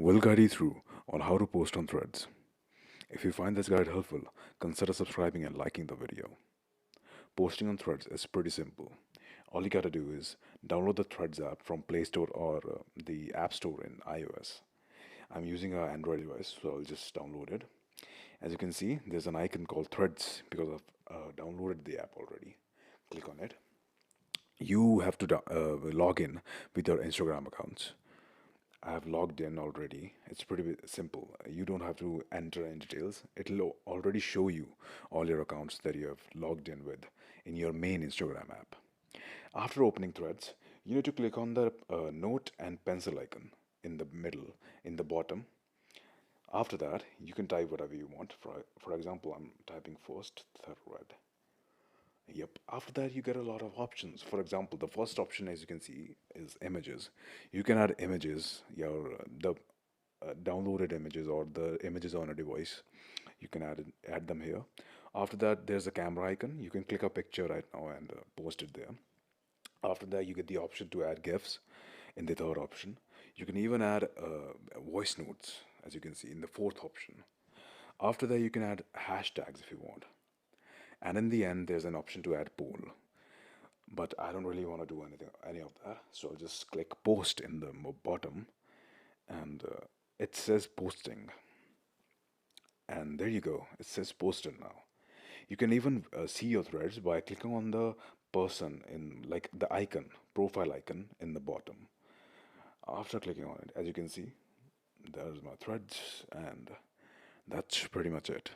We'll guide you through on how to post on Threads. If you find this guide helpful, consider subscribing and liking the video. Posting on Threads is pretty simple. All you gotta do is download the Threads app from Play Store or the App Store in iOS. I'm using an Android device, so I'll just download it. As you can see, there's an icon called Threads because I've downloaded the app already. Click on it. You have to log in with your Instagram accounts. I have logged in already. It's pretty simple. You don't have to enter any details. It'll already show you all your accounts that you have logged in with in your main Instagram app. After opening Threads, you need to click on the note and pencil icon in the middle, in the bottom. After that, you can type whatever you want. For example, I'm typing first thread. Yep. After that, you get a lot of options. For example, the first option, as you can see, is images. You can add images, your the downloaded images or the images on a device. You can add them here. After that, there's a camera icon. You can click a picture right now and post it there. After that, you get the option to add GIFs in the third option. You can even add voice notes, as you can see in the fourth option. After that, you can add hashtags if you want. And in the end, there's an option to add poll. But I don't really want to do any of that. So I'll just click post in the bottom, and it says posting. And there you go. It says posted now. You can even see your threads by clicking on the person in like the icon, profile icon in the bottom. After clicking on it, as you can see, there's my threads, and that's pretty much it.